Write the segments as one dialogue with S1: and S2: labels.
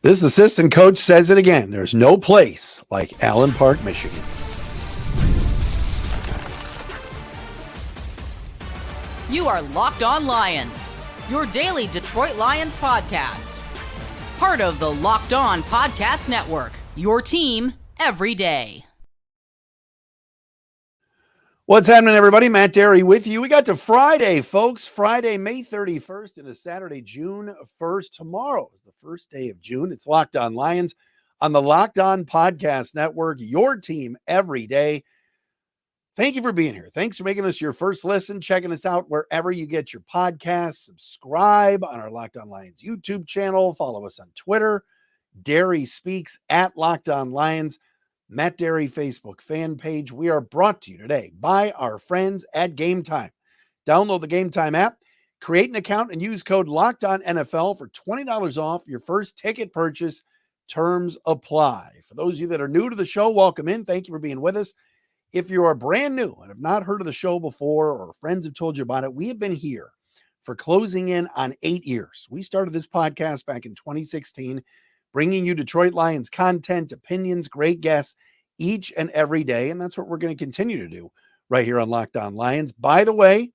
S1: This assistant coach says it again. There's no place like Allen Park, Michigan.
S2: You are Locked On Lions, your daily Detroit Lions podcast. Part of the Locked On Podcast Network, your team every day.
S1: What's happening, everybody? Matt Derry with you. We got to Friday, folks. Friday, May 31st, and a Saturday, June 1st. Tomorrow is the first day of June. It's Locked On Lions on the Locked On Podcast Network, your team every day. Thank you for being here. Thanks for making us your first listen, checking us out wherever you get your podcasts. Subscribe on our Locked On Lions YouTube channel. Follow us on Twitter. Derry Speaks at Locked On Lions. Matt Derry Facebook fan page. We are brought to you today by our friends at Gametime. Download the Gametime app, create an account, and use code LOCKEDONNFL for $20 off your first ticket purchase. Terms apply. For those of you that are new to the show, welcome in. Thank you for being with us. If you are brand new and have not heard of the show before, or friends have told you about it, we have been here for closing in on 8 years. We started this podcast back in 2016, bringing you Detroit Lions content, opinions, great guests each and every day. And that's what we're going to continue to do right here on Locked On Lions. By the way,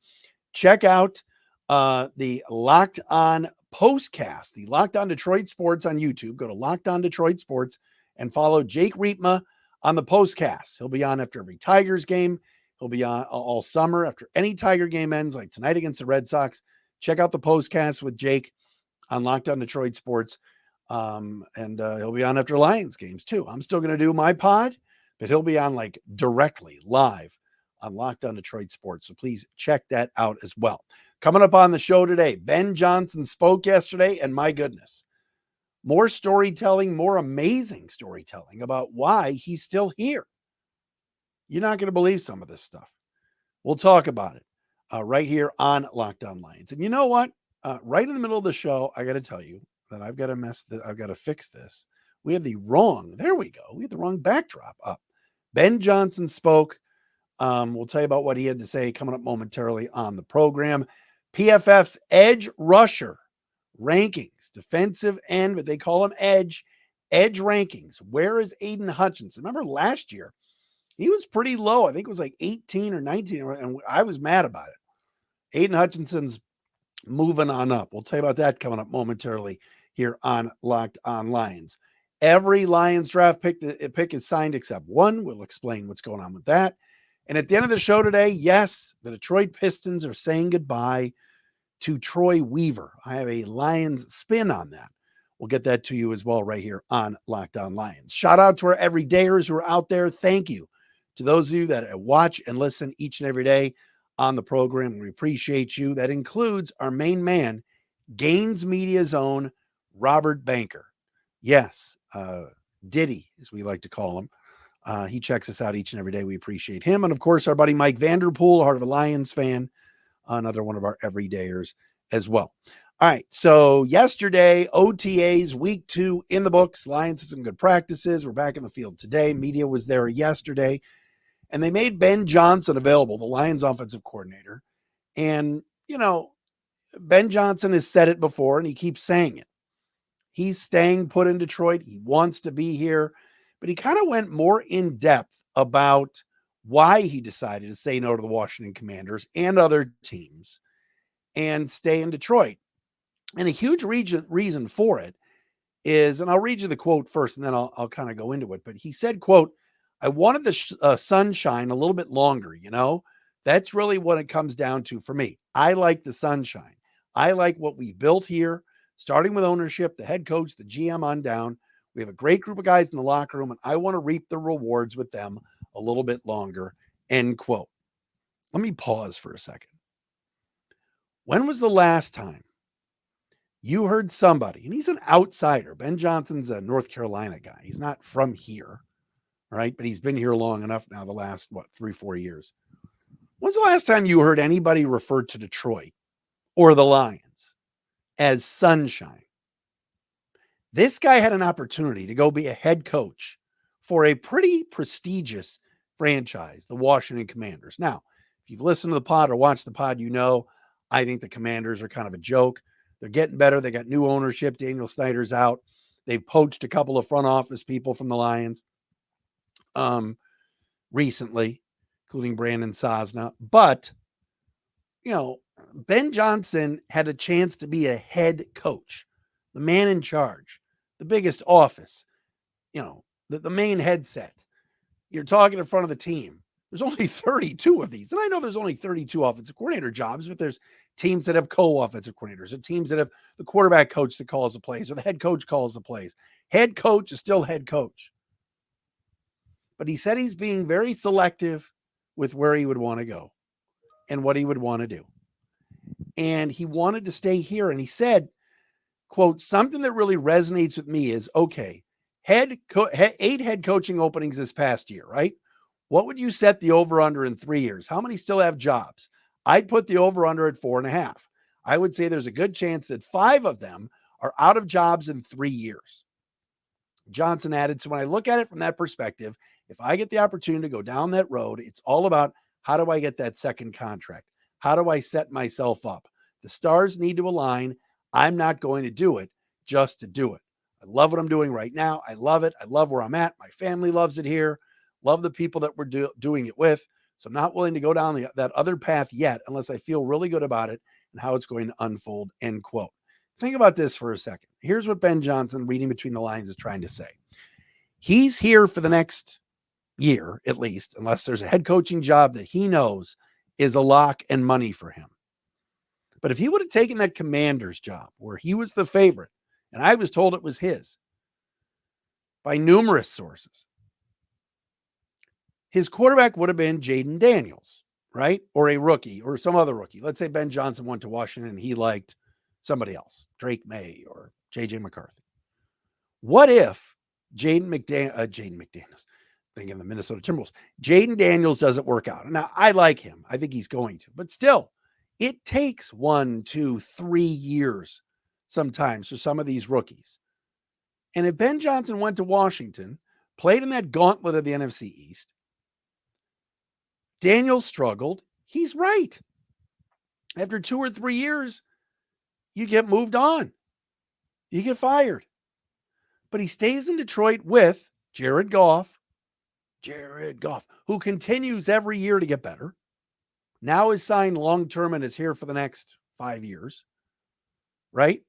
S1: check out the Locked On Postcast, the Locked On Detroit Sports on YouTube. Go to Locked On Detroit Sports and follow Jake Riepma on the Postcast. He'll be on after every Tigers game. He'll be on all summer after any Tiger game ends, like tonight against the Red Sox. Check out the Postcast with Jake on Locked On Detroit Sports. And he'll be on after Lions games too. I'm still going to do my pod, but he'll be on like directly live on Locked On Detroit Sports. So please check that out as well. Coming up on the show today, Ben Johnson spoke yesterday, and my goodness, more storytelling, more amazing storytelling about why he's still here. You're not going to believe some of this stuff. We'll talk about it right here on Locked On Lions. And you know what? Right in the middle of the show, I got to tell you that I've got to fix this. We have the wrong backdrop up. Ben Johnson spoke. We'll tell you about what he had to say coming up momentarily on the program. PFF's edge rusher rankings, defensive end, but they call him edge rankings. Where is Aidan Hutchinson? Remember last year, he was pretty low. I think it was like 18 or 19, and I was mad about it. Aidan Hutchinson's moving on up. We'll tell you about that coming up momentarily here on Locked On Lions. Every Lions draft pick is signed except one. We'll explain what's going on with that. And at the end of the show today, yes, the Detroit Pistons are saying goodbye to Troy Weaver. I have a Lions spin on that. We'll get that to you as well right here on Locked On Lions. Shout out to our everydayers who are out there. Thank you to those of you that watch and listen each and every day on the program. We appreciate you. That includes our main man, Gaines Media's own Robert Banker. Yes, Diddy, as we like to call him. He checks us out each and every day. We appreciate him. And of course, our buddy Mike Vanderpool, heart of a Lions fan, another one of our everydayers as well. All right. So yesterday, OTAs, week 2 in the books. Lions had some good practices. We're back in the field today. Media was there yesterday. And they made Ben Johnson available, the Lions offensive coordinator. And, you know, Ben Johnson has said it before, and he keeps saying it. He's staying put in Detroit. He wants to be here. But he kind of went more in depth about why he decided to say no to the Washington Commanders and other teams and stay in Detroit. And a huge reason for it is, and I'll read you the quote first, and then I'll kind of go into it. But he said, quote, "I wanted the sunshine a little bit longer, you know? That's really what it comes down to for me. I like the sunshine. I like what we built here, starting with ownership, the head coach, the GM on down. We have a great group of guys in the locker room, and I want to reap the rewards with them a little bit longer," end quote. Let me pause for a second. When was the last time you heard somebody, and he's an outsider. Ben Johnson's a North Carolina guy. He's not from here, right? But he's been here long enough now, the last, 3-4 years. When's the last time you heard anybody refer to Detroit or the Lions as sunshine? This guy had an opportunity to go be a head coach for a pretty prestigious franchise, the Washington Commanders. Now, if you've listened to the pod or watched the pod, you know I think the Commanders are kind of a joke. They're getting better. They got new ownership. Daniel Snyder's out. They've poached a couple of front office people from the Lions recently, including Brandon Sosna. But, Ben Johnson had a chance to be a head coach, the man in charge, the biggest office, the main headset. You're talking in front of the team. There's only 32 of these. And I know there's only 32 offensive coordinator jobs, but there's teams that have co-offensive coordinators, or teams that have the quarterback coach that calls the plays, or the head coach calls the plays. Head coach is still head coach. But he said he's being very selective with where he would want to go and what he would want to do. And he wanted to stay here. And he said, quote, something that really resonates with me is, okay, 8 head coaching openings this past year, right? What would you set the over-under in 3 years? How many still have jobs? I'd put the over-under at 4.5. I would say there's a good chance that 5 of them are out of jobs in 3 years. Johnson added, so when I look at it from that perspective, if I get the opportunity to go down that road, it's all about how do I get that second contract? How do I set myself up? The stars need to align. I'm not going to do it just to do it. I love what I'm doing right now. I love it. I love where I'm at. My family loves it here. Love the people that we're doing it with. So I'm not willing to go down that other path yet unless I feel really good about it and how it's going to unfold, end quote. Think about this for a second. Here's what Ben Johnson, reading between the lines, is trying to say. He's here for the next year, at least, unless there's a head coaching job that he knows is a lock and money for him. But if he would have taken that Commander's job where he was the favorite, and I was told it was his by numerous sources, his quarterback would have been Jaden Daniels, right? Or a rookie or some other rookie. Let's say Ben Johnson went to Washington and he liked somebody else, Drake May or JJ McCarthy. What if Jaden McDaniels, thinking of the Minnesota Timberwolves, Jaden Daniels doesn't work out? Now, I like him. I think he's going to, but still, it takes 1, 2, 3 years sometimes for some of these rookies. And if Ben Johnson went to Washington, played in that gauntlet of the NFC East, Daniels struggled, he's right. After 2 or 3 years, you get moved on. You get fired. But he stays in Detroit with Jared Goff, who continues every year to get better. Now is signed long-term and is here for the next 5 years, right?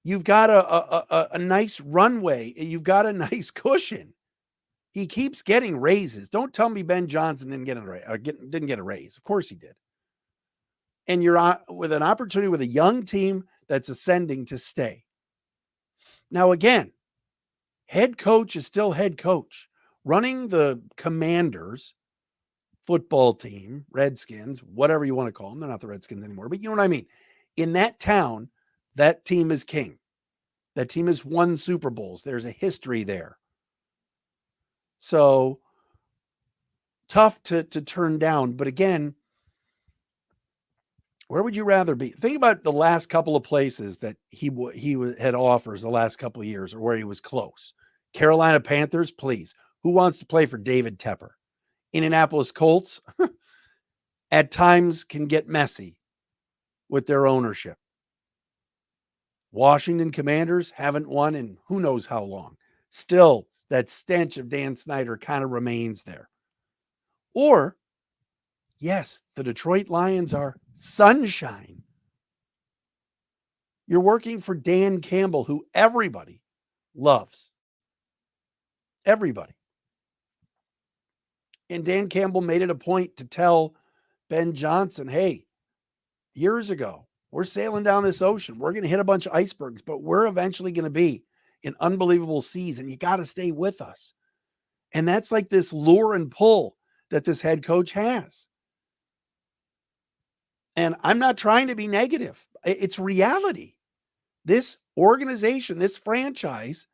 S1: You've got a nice runway. You've got a nice cushion. He keeps getting raises. Don't tell me Ben Johnson didn't get a raise. Of course he did. And you're on with an opportunity with a young team that's ascending to stay. Now, again, head coach is still head coach. Running the Commanders football team, Redskins, whatever you want to call them. They're not the Redskins anymore, but you know what I mean. In that town, that team is king. That team has won Super Bowls. There's a history there. So tough to turn down. But again, where would you rather be? Think about the last couple of places that he had offers the last couple of years, or where he was close. Carolina Panthers, please. Who wants to play for David Tepper? Indianapolis Colts at times can get messy with their ownership. Washington Commanders haven't won in who knows how long. Still, that stench of Dan Snyder kind of remains there. Or, yes, the Detroit Lions are sunshine. You're working for Dan Campbell, who everybody loves. Everybody. And Dan Campbell made it a point to tell Ben Johnson, hey, years ago, we're sailing down this ocean. We're going to hit a bunch of icebergs, but we're eventually going to be in unbelievable seas, and you got to stay with us. And that's like this lure and pull that this head coach has. And I'm not trying to be negative. It's reality. This organization, this franchise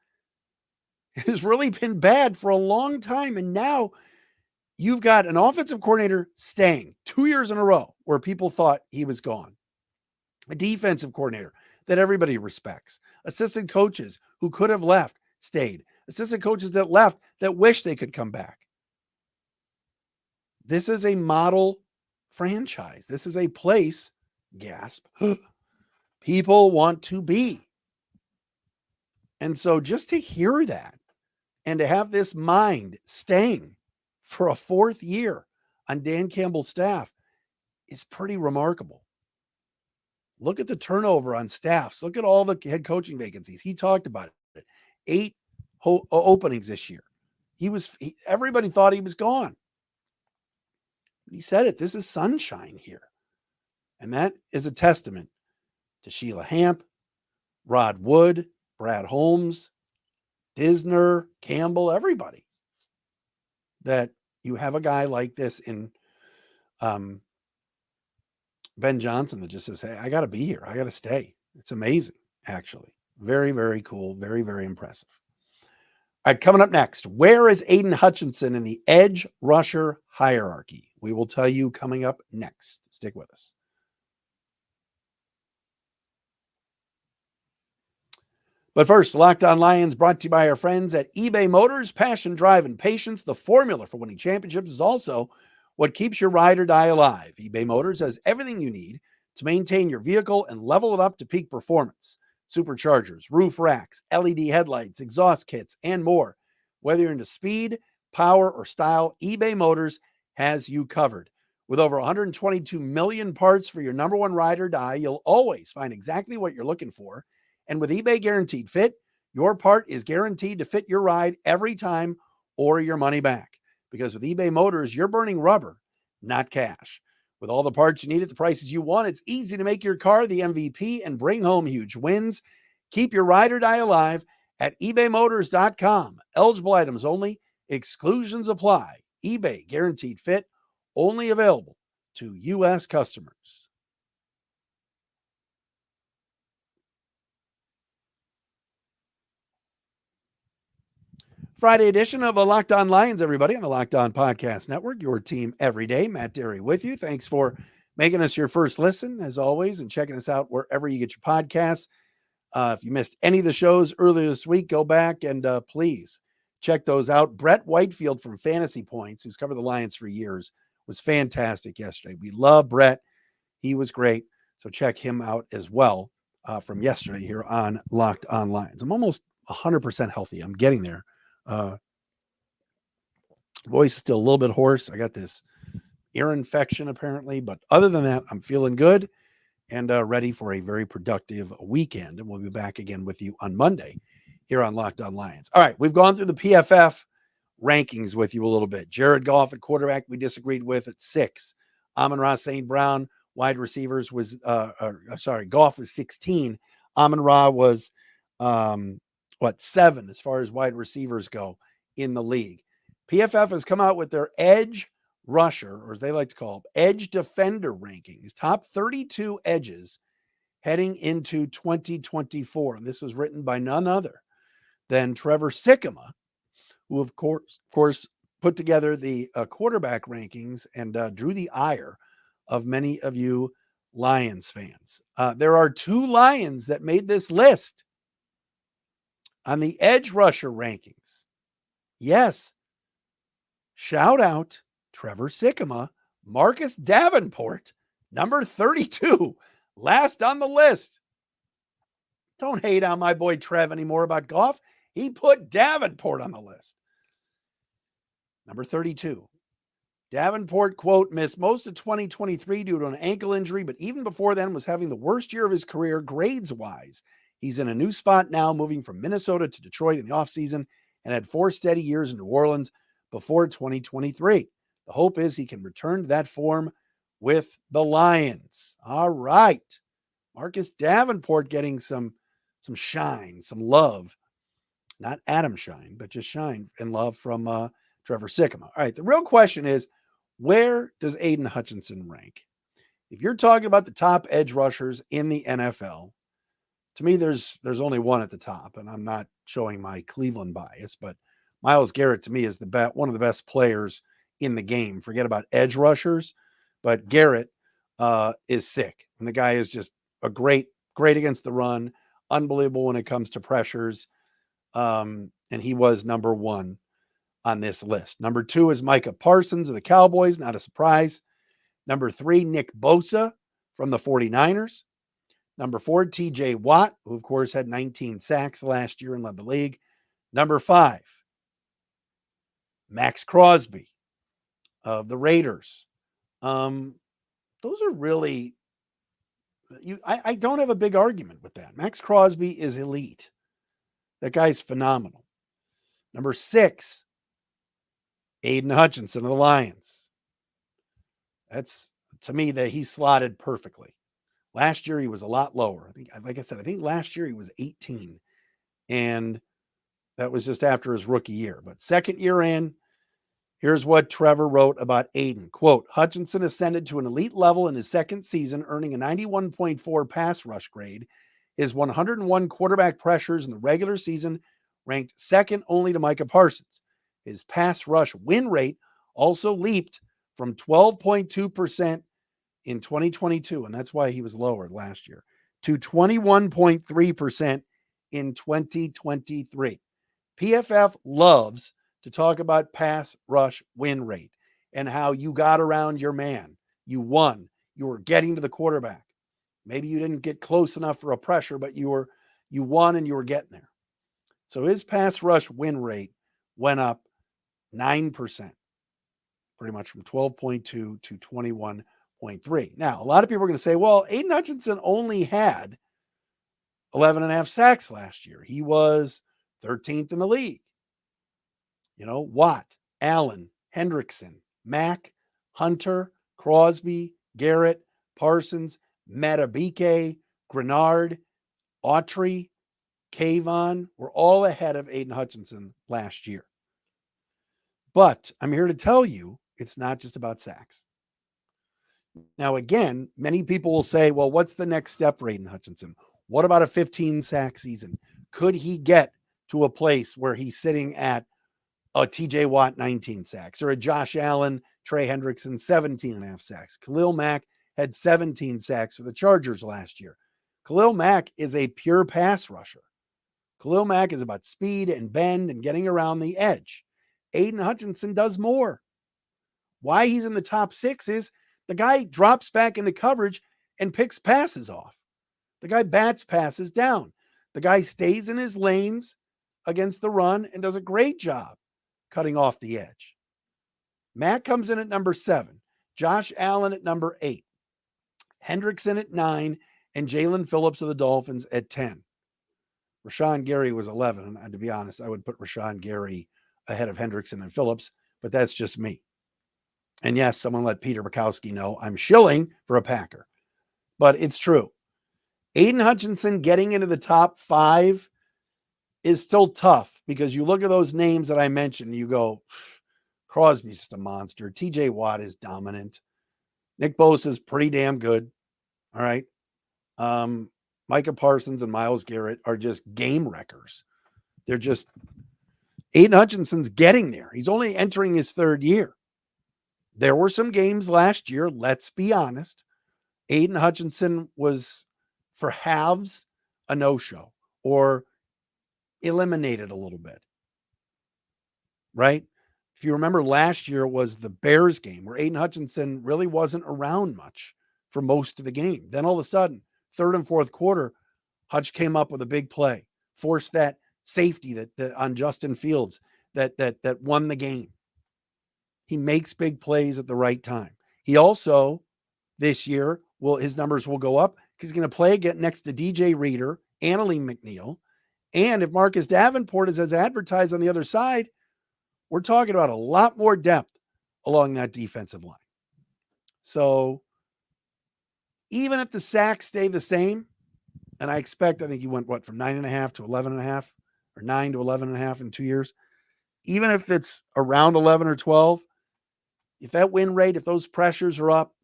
S1: has really been bad for a long time. And now you've got an offensive coordinator staying 2 years in a row where people thought he was gone. A defensive coordinator that everybody respects. Assistant coaches who could have left, stayed. Assistant coaches that left that wish they could come back. This is a model franchise. This is a place, gasp, people want to be. And so just to hear that and to have this mind staying for a fourth year on Dan Campbell's staff is pretty remarkable. Look at the turnover on staffs. Look at all the head coaching vacancies. He talked about it. 8 openings this year. Everybody thought he was gone. He said it. This is sunshine here. And that is a testament to Sheila Hamp, Rod Wood, Brad Holmes, Disner, Campbell, everybody. That you have a guy like this in Ben Johnson that just says, hey, I got to be here. I got to stay. It's amazing, actually. Very, very cool. Very, very impressive. All right, coming up next, where is Aidan Hutchinson in the edge rusher hierarchy? We will tell you coming up next. Stick with us. But first, Locked On Lions brought to you by our friends at eBay Motors. Passion, drive, and patience. The formula for winning championships is also what keeps your ride or die alive. eBay Motors has everything you need to maintain your vehicle and level it up to peak performance. Superchargers, roof racks, LED headlights, exhaust kits, and more. Whether you're into speed, power, or style, eBay Motors has you covered. With over 122 million parts for your number one ride or die, you'll always find exactly what you're looking for. And with eBay Guaranteed Fit, your part is guaranteed to fit your ride every time or your money back. Because with eBay Motors, you're burning rubber, not cash. With all the parts you need at the prices you want, it's easy to make your car the MVP and bring home huge wins. Keep your ride or die alive at ebaymotors.com. Eligible items only. Exclusions apply. eBay Guaranteed Fit, only available to U.S. customers. Friday edition of the Locked On Lions, everybody, on the Locked On Podcast Network. Your team every day. Matt Derry with you. Thanks for making us your first listen, as always, and checking us out wherever you get your podcasts. If you missed any of the shows earlier this week, go back and please check those out. Brett Whitefield from Fantasy Points, who's covered the Lions for years, was fantastic yesterday. We love Brett. He was great. So check him out as well from yesterday here on Locked On Lions. I'm almost 100% healthy. I'm getting there. Voice is still a little bit hoarse. I got this ear infection apparently, but other than that, I'm feeling good and ready for a very productive weekend. And we'll be back again with you on Monday here on Locked On Lions. All right, we've gone through the PFF rankings with you a little bit. Jared Goff at quarterback, we disagreed with at 6. Amon-Ra St. Brown, wide receivers was, Goff was 16. Amon-Ra was 7 as far as wide receivers go in the league. PFF has come out with their edge rusher, or as they like to call them, edge defender rankings, top 32 edges heading into 2024. And this was written by none other than Trevor Sikkema, who of course put together the quarterback rankings and drew the ire of many of you Lions fans. There are 2 Lions that made this list on the edge rusher rankings. Yes. Shout out Trevor Sikkema, Marcus Davenport, number 32, last on the list. Don't hate on my boy Trev anymore about Goff. He put Davenport on the list. Number 32. Davenport, quote, missed most of 2023 due to an ankle injury, but even before then was having the worst year of his career grades-wise. He's in a new spot now, moving from Minnesota to Detroit in the offseason, and had 4 steady years in New Orleans before 2023. The hope is he can return to that form with the Lions. All right. Marcus Davenport getting some shine, some love. Not Adam shine, but just shine and love from Trevor Sikkema. All right. The real question is, where does Aidan Hutchinson rank? If you're talking about the top edge rushers in the NFL, to me, there's only one at the top, and I'm not showing my Cleveland bias, but Myles Garrett to me is one of the best players in the game. Forget about edge rushers, but Garrett is sick, and the guy is just a great against the run, unbelievable when it comes to pressures, and he was number 1 on this list. Number 2 is Micah Parsons of the Cowboys, not a surprise. Number 3, Nick Bosa from the 49ers. Number 4, TJ Watt, who of course had 19 sacks last year and led the league. Number 5, Max Crosby of the Raiders. Those are really, I don't have a big argument with that. Max Crosby is elite. That guy's phenomenal. Number 6, Aidan Hutchinson of the Lions. That's, to me, that he slotted perfectly. Last year, he was a lot lower. I think, like I said, I think last year he was 18. And that was just after his rookie year. But second year in, here's what Trevor wrote about Aidan. Quote, Hutchinson ascended to an elite level in his second season, earning a 91.4 pass rush grade. His 101 quarterback pressures in the regular season ranked second only to Micah Parsons. His pass rush win rate also leaped from 12.2% in 2022, and that's why he was lowered last year, to 21.3% in 2023. PFF loves to talk about pass rush win rate and how you got around your man. You won. You were getting to the quarterback. Maybe you didn't get close enough for a pressure, but you won and you were getting there. So his pass rush win rate went up 9%, pretty much from 12.2 to 21.3. Now, a lot of people are going to say, well, Aidan Hutchinson only had 11.5 sacks last year. He was 13th in the league. You know, Watt, Allen, Hendrickson, Mack, Hunter, Crosby, Garrett, Parsons, Matabike, Grenard, Autry, Kayvon were all ahead of Aidan Hutchinson last year. But I'm here to tell you, it's not just about sacks. Now, again, many people will say, well, what's the next step for Aidan Hutchinson? What about a 15-sack season? Could he get to a place where he's sitting at a TJ Watt 19 sacks or a Josh Allen, Trey Hendrickson 17.5 sacks? Khalil Mack had 17 sacks for the Chargers last year. Khalil Mack is a pure pass rusher. Khalil Mack is about speed and bend and getting around the edge. Aidan Hutchinson does more. Why he's in the top 6 is the guy drops back into coverage and picks passes off. The guy bats passes down. The guy stays in his lanes against the run and does a great job cutting off the edge. Matt comes in at number 7. Josh Allen at number 8. Hendrickson at 9. And Jalen Phillips of the Dolphins at 10. Rashawn Gary was 11. And to be honest, I would put Rashawn Gary ahead of Hendrickson and Phillips, but that's just me. And yes, someone let Peter Bukowski know I'm shilling for a Packer. But it's true. Aidan Hutchinson getting into the top 5 is still tough because you look at those names that I mentioned, you go, Crosby's just a monster. TJ Watt is dominant. Nick Bosa is pretty damn good. All right. Micah Parsons and Myles Garrett are just game wreckers. They're just, Aidan Hutchinson's getting there. He's only entering his 3rd year. There were some games last year, let's be honest. Aidan Hutchinson was, for halves, a no-show or eliminated a little bit, right? If you remember, last year was the Bears game where Aidan Hutchinson really wasn't around much for most of the game. Then all of a sudden, 3rd and 4th quarter, Hutch came up with a big play, forced that safety that on Justin Fields that won the game. He makes big plays at the right time. He also, this year, his numbers will go up because he's going to play again next to DJ Reader, Annalee McNeil. And if Marcus Davenport is as advertised on the other side, we're talking about a lot more depth along that defensive line. So even if the sacks stay the same, and I think he went, from 9.5 to 11.5 or 9 to 11.5 in 2 years. Even if it's around 11 or 12, if that win rate, if those pressures are up,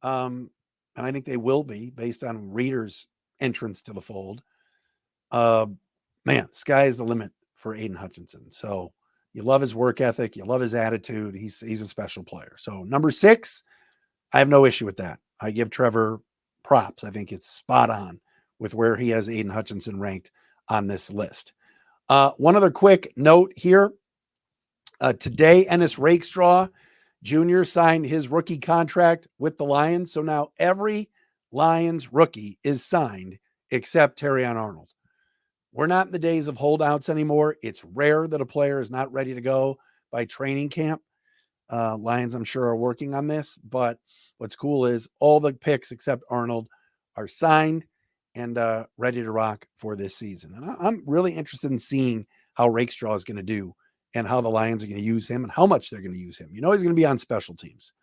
S1: and I think they will be based on Reader's entrance to the fold, man, sky is the limit for Aidan Hutchinson. So you love his work ethic. You love his attitude. He's a special player. So number 6, I have no issue with that. I give Trevor props. I think it's spot on with where he has Aidan Hutchinson ranked on this list. One other quick note here. Today, Ennis Rakestraw Jr. signed his rookie contract with the Lions. So now every Lions rookie is signed except Terrion Arnold. We're not in the days of holdouts anymore. It's rare that a player is not ready to go by training camp. Lions, I'm sure, are working on this, but what's cool is all the picks except Arnold are signed and ready to rock for this season. And I'm really interested in seeing how Rakestraw is going to do and how the Lions are going to use him and how much they're going to use him. You know, he's going to be on special teams,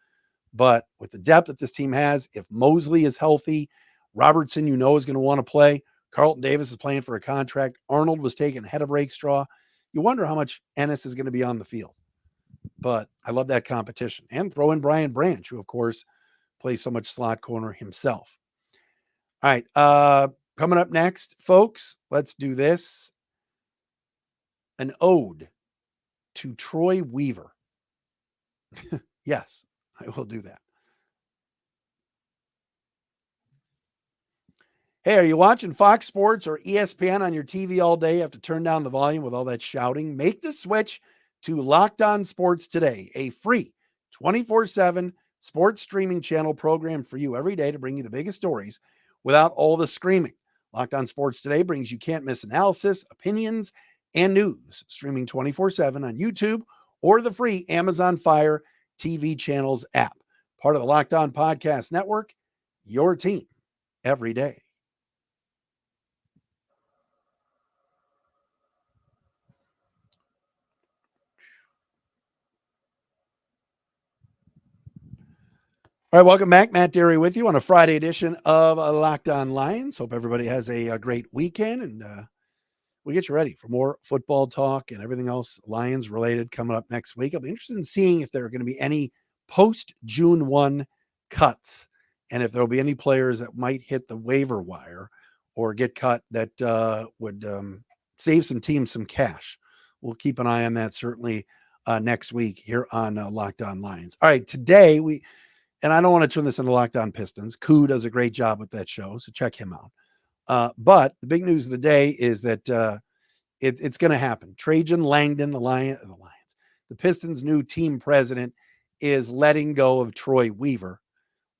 S1: but with the depth that this team has, if Mosley is healthy, Robertson, you know, is going to want to play. Carlton Davis is playing for a contract. Arnold was taken ahead of Rakestraw. You wonder how much Ennis is going to be on the field. But I love that competition. And throw in Brian Branch, who, of course, plays so much slot corner himself. All right. Coming up next, folks, let's do this. An ode to Troy Weaver. Yes, I will do that. Hey, are you watching Fox Sports or ESPN on your TV all day? You have to turn down the volume with all that shouting. Make the switch to Locked On Sports today, a free 24/7 sports streaming channel program for you every day to bring you the biggest stories without all the screaming. Locked On Sports Today brings you can't miss analysis, opinions, and news, streaming 24/7 on YouTube or the free Amazon Fire TV channels app. Part of the Locked On Podcast Network, your team every day. All right, welcome back. Matt Derry with you on a Friday edition of Locked On Lions. Hope everybody has a great weekend, and we'll get you ready for more football talk and everything else Lions related coming up next week. I'll be interested in seeing if there are going to be any post-June 1 cuts and if there will be any players that might hit the waiver wire or get cut that would save some teams some cash. We'll keep an eye on that certainly next week here on Locked On Lions. All right, today and I don't want to turn this into Locked On Pistons. Koo does a great job with that show, so check him out. But the big news of the day is that it's going to happen. Trajan Langdon, the Pistons' new team president, is letting go of Troy Weaver,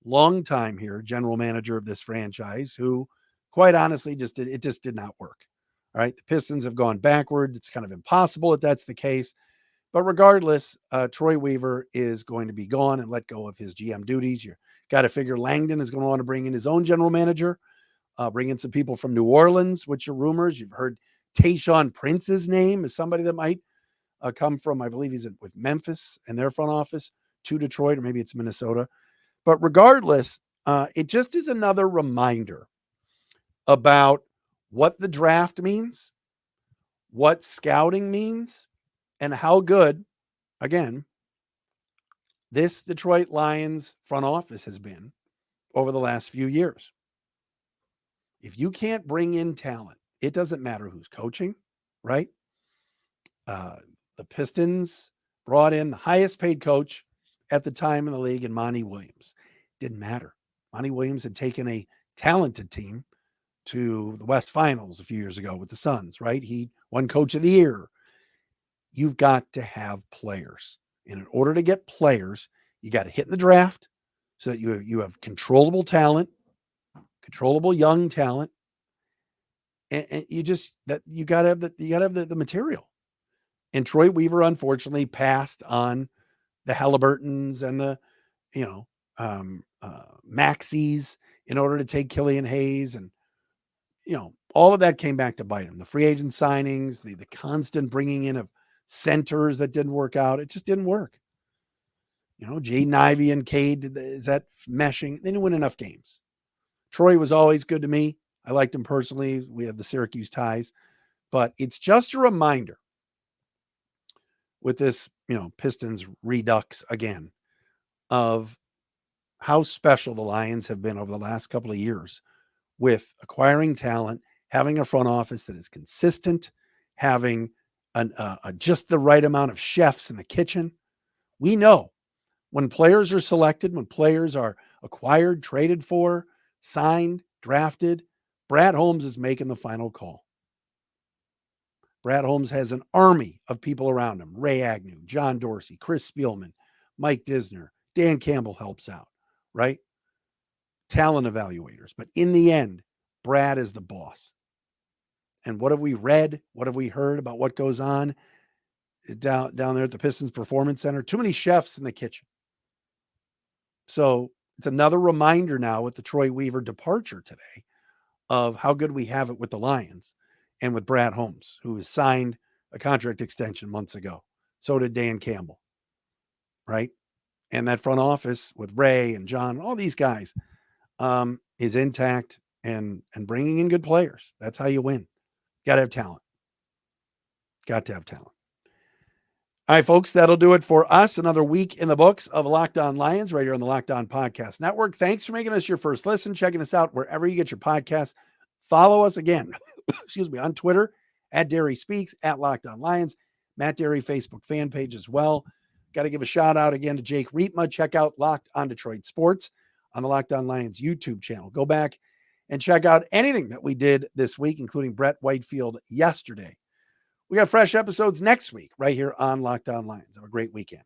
S1: long time here, general manager of this franchise, who, quite honestly, just did not work. All right, the Pistons have gone backward. It's kind of impossible if that's the case. But regardless, Troy Weaver is going to be gone and let go of his GM duties. You got to figure Langdon is going to want to bring in his own general manager, bring in some people from New Orleans, which are rumors. You've heard Tayshaun Prince's name as somebody that might come from, I believe he's with Memphis and their front office to Detroit, or maybe it's Minnesota. But regardless, it just is another reminder about what the draft means, what scouting means, and how good, again, this Detroit Lions front office has been over the last few years. If you can't bring in talent, it doesn't matter who's coaching, right? The Pistons brought in the highest paid coach at the time in the league in Monty Williams. Didn't matter. Monty Williams had taken a talented team to the West Finals a few years ago with the Suns, right? He won Coach of the Year. You've got to have players. And in order to get players, you got to hit in the draft so that you have controllable talent, controllable young talent. And you got to have the material. And Troy Weaver, unfortunately, passed on the Halliburtons and the, Maxies in order to take Killian Hayes. And, all of that came back to bite him. The free agent signings, the constant bringing in of centers that didn't work out. It just didn't work. Jaden Ivey and Cade, is that meshing? They didn't win enough games. Troy was always good to me. I liked him personally. We have the Syracuse ties. But it's just a reminder with this, Pistons redux again of how special the Lions have been over the last couple of years with acquiring talent, having a front office that is consistent, having just the right amount of chefs in the kitchen. We know when players are selected, when players are acquired, traded for, signed, drafted, Brad Holmes is making the final call. Brad Holmes has an army of people around him. Ray Agnew, John Dorsey, Chris Spielman, Mike Disner, Dan Campbell helps out, right? talent evaluators. But in the end, Brad is the boss. And what have we read? What have we heard about what goes on down there at the Pistons Performance Center? Too many chefs in the kitchen. So it's another reminder now with the Troy Weaver departure today of how good we have it with the Lions and with Brad Holmes, who has signed a contract extension months ago. So did Dan Campbell, right? And that front office with Ray and John, all these guys is intact and bringing in good players. That's how you win. Got to have talent. Got to have talent. All right, folks, that'll do it for us. Another week in the books of Locked On Lions right here on the Locked On Podcast Network. Thanks for making us your first listen, checking us out wherever you get your podcasts. Follow us again, excuse me, on Twitter at Derry Speaks, at Locked On Lions, Matt Derry Facebook fan page as well. Got to give a shout out again to Jake Riepma. Check out Locked On Detroit Sports on the Locked On Lions YouTube channel. Go back and check out anything that we did this week, including Brett Whitefield yesterday. We got fresh episodes next week right here on Locked On Lions. Have a great weekend.